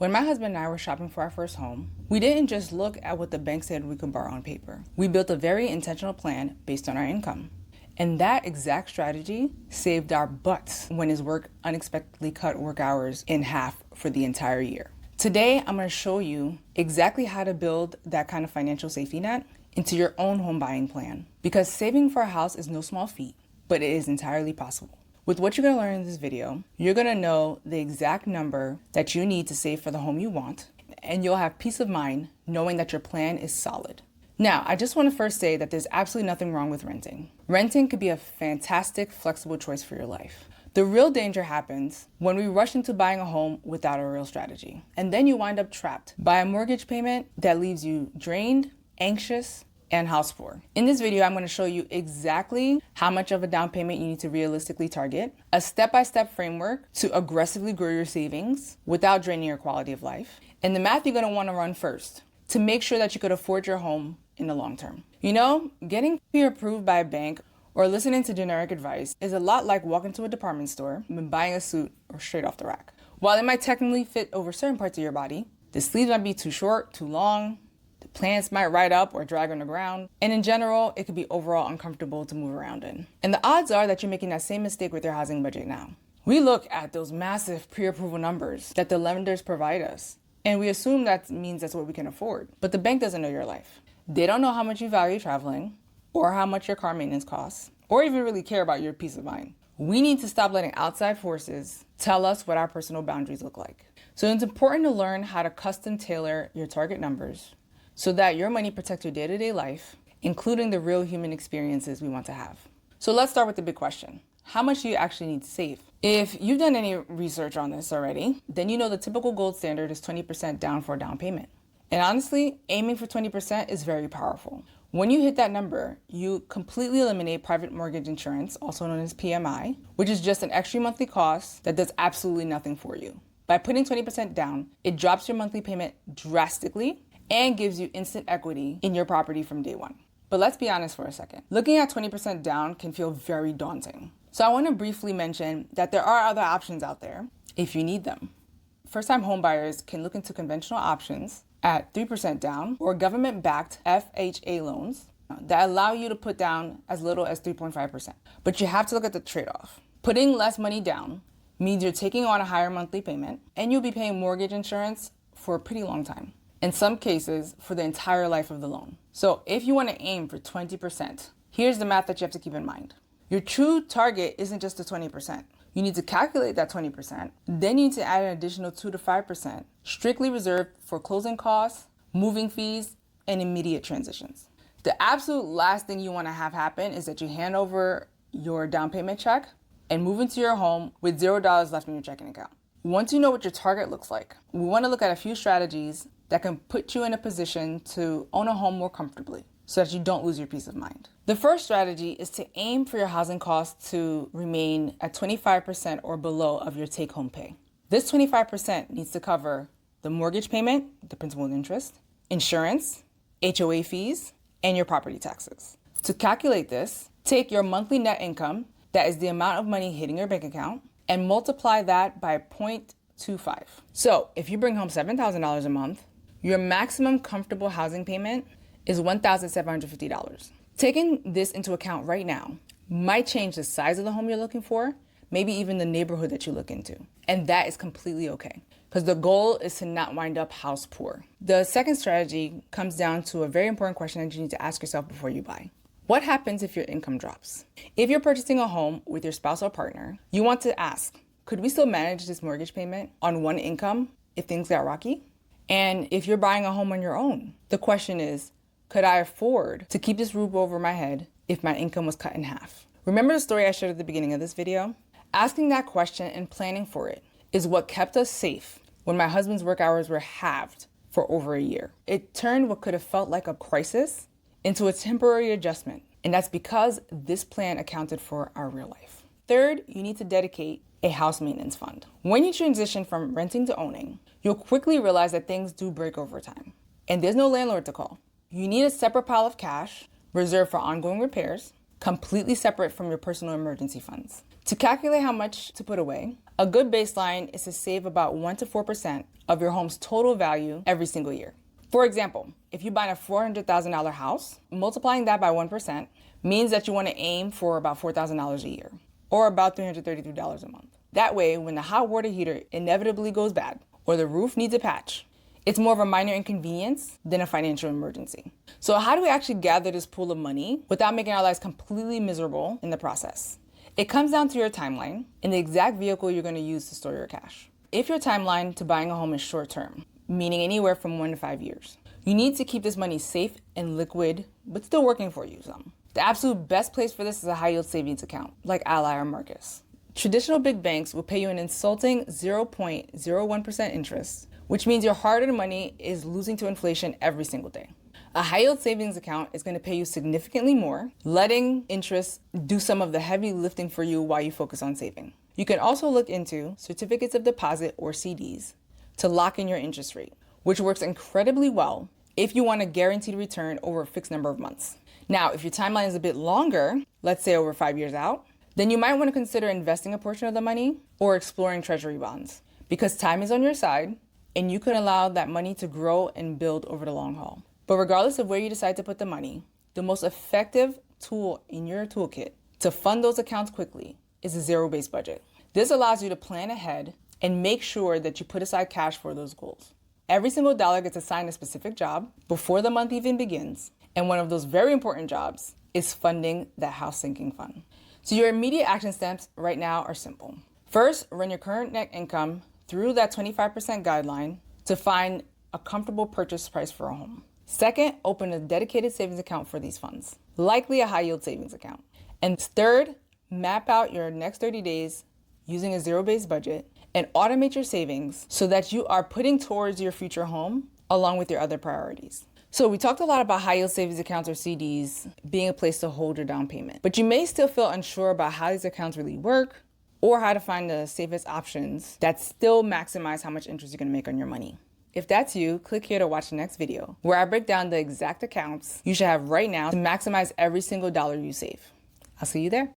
When my husband and I were shopping for our first home, we didn't just look at what the bank said we could borrow on paper. We built a very intentional plan based on our income. And that exact strategy saved our butts when his work unexpectedly cut work hours in half for the entire year. Today, I'm going to show you exactly how to build that kind of financial safety net into your own home buying plan. Because saving for a house is no small feat, but it is entirely possible. With what you're going to learn in this video, you're going to know the exact number that you need to save for the home you want, and you'll have peace of mind knowing that your plan is solid. Now, I just want to first say that there's absolutely nothing wrong with renting. Renting could be a fantastic, flexible choice for your life. The real danger happens when we rush into buying a home without a real strategy. And then you wind up trapped by a mortgage payment that leaves you drained, anxious, and house poor. In this video, I'm going to show you exactly how much of a down payment you need to realistically target, a step-by-step framework to aggressively grow your savings without draining your quality of life, and the math you're going to want to run first to make sure that you could afford your home in the long term. You know, getting pre-approved by a bank or listening to generic advice is a lot like walking to a department store and buying a suit or straight off the rack. While it might technically fit over certain parts of your body, the sleeves might be too short, too long, the plants might ride up or drag on the ground, and in general, it could be overall uncomfortable to move around in. And the odds are that you're making that same mistake with your housing budget now. We look at those massive pre-approval numbers that the lenders provide us, and we assume that means that's what we can afford. But the bank doesn't know your life. They don't know how much you value traveling, or how much your car maintenance costs, or even really care about your peace of mind. We need to stop letting outside forces tell us what our personal boundaries look like. So it's important to learn how to custom tailor your target numbers so that your money protects your day-to-day life, including the real human experiences we want to have. So let's start with the big question. How much do you actually need to save? If you've done any research on this already, then you know the typical gold standard is 20% down for a down payment. And honestly, aiming for 20% is very powerful. When you hit that number, you completely eliminate private mortgage insurance, also known as PMI, which is just an extra monthly cost that does absolutely nothing for you. By putting 20% down, it drops your monthly payment drastically and gives you instant equity in your property from day one. But let's be honest for a second. Looking at 20% down can feel very daunting. So I want to briefly mention that there are other options out there if you need them. First-time homebuyers can look into conventional options at 3% down or government-backed FHA loans that allow you to put down as little as 3.5%. But you have to look at the trade-off. Putting less money down means you're taking on a higher monthly payment and you'll be paying mortgage insurance for a pretty long time. In some cases, for the entire life of the loan. So if you want to aim for 20%, here's the math that you have to keep in mind. Your true target isn't just the 20%. You need to calculate that 20%. Then you need to add an additional 2 to 5%, strictly reserved for closing costs, moving fees, and immediate transitions. The absolute last thing you want to have happen is that you hand over your down payment check and move into your home with $0 left in your checking account. Once you know what your target looks like, we want to look at a few strategies that can put you in a position to own a home more comfortably so that you don't lose your peace of mind. The first strategy is to aim for your housing costs to remain at 25% or below of your take-home pay. This 25% needs to cover the mortgage payment, the principal and interest, insurance, HOA fees, and your property taxes. To calculate this, take your monthly net income, that is the amount of money hitting your bank account, and multiply that by 0.25. So if you bring home $7,000 a month, your maximum comfortable housing payment is $1,750. Taking this into account right now might change the size of the home you're looking for, maybe even the neighborhood that you look into. And that is completely okay, because the goal is to not wind up house poor. The second strategy comes down to a very important question that you need to ask yourself before you buy. What happens if your income drops? If you're purchasing a home with your spouse or partner, you want to ask, could we still manage this mortgage payment on one income if things got rocky? And if you're buying a home on your own, the question is, could I afford to keep this roof over my head if my income was cut in half? Remember the story I shared at the beginning of this video? Asking that question and planning for it is what kept us safe when my husband's work hours were halved for over a year. It turned what could have felt like a crisis into a temporary adjustment. And that's because this plan accounted for our real life. Third, you need to dedicate a house maintenance fund. When you transition from renting to owning, you'll quickly realize that things do break over time. And there's no landlord to call. You need a separate pile of cash reserved for ongoing repairs, completely separate from your personal emergency funds. To calculate how much to put away, a good baseline is to save about 1 to 4% of your home's total value every single year. For example, if you buy a $400,000 house, multiplying that by 1% means that you want to aim for about $4,000 a year, or about $333 a month. That way, when the hot water heater inevitably goes bad, or the roof needs a patch, it's more of a minor inconvenience than a financial emergency. So how do we actually gather this pool of money without making our lives completely miserable in the process? It comes down to your timeline and the exact vehicle you're going to use to store your cash. If your timeline to buying a home is short term, meaning anywhere from 1 to 5 years, you need to keep this money safe and liquid, but still working for you some. The absolute best place for this is a high yield savings account like Ally or Marcus. Traditional big banks will pay you an insulting 0.01% interest, which means your hard-earned money is losing to inflation every single day. A high-yield savings account is going to pay you significantly more, letting interest do some of the heavy lifting for you while you focus on saving. You can also look into certificates of deposit or CDs to lock in your interest rate, which works incredibly well if you want a guaranteed return over a fixed number of months. Now, if your timeline is a bit longer, let's say over 5 years out, then you might want to consider investing a portion of the money or exploring treasury bonds, because time is on your side and you can allow that money to grow and build over the long haul. But regardless of where you decide to put the money, the most effective tool in your toolkit to fund those accounts quickly is a zero-based budget. This allows you to plan ahead and make sure that you put aside cash for those goals. Every single dollar gets assigned a specific job before the month even begins, and one of those very important jobs is funding that house sinking fund. So your immediate action steps right now are simple. First, run your current net income through that 25% guideline to find a comfortable purchase price for a home. Second, open a dedicated savings account for these funds, likely a high yield savings account. And third, map out your next 30 days using a zero-based budget and automate your savings so that you are putting towards your future home along with your other priorities. So we talked a lot about high yield savings accounts or CDs being a place to hold your down payment, but you may still feel unsure about how these accounts really work or how to find the safest options that still maximize how much interest you're going to make on your money. If that's you, click here to watch the next video where I break down the exact accounts you should have right now to maximize every single dollar you save. I'll see you there.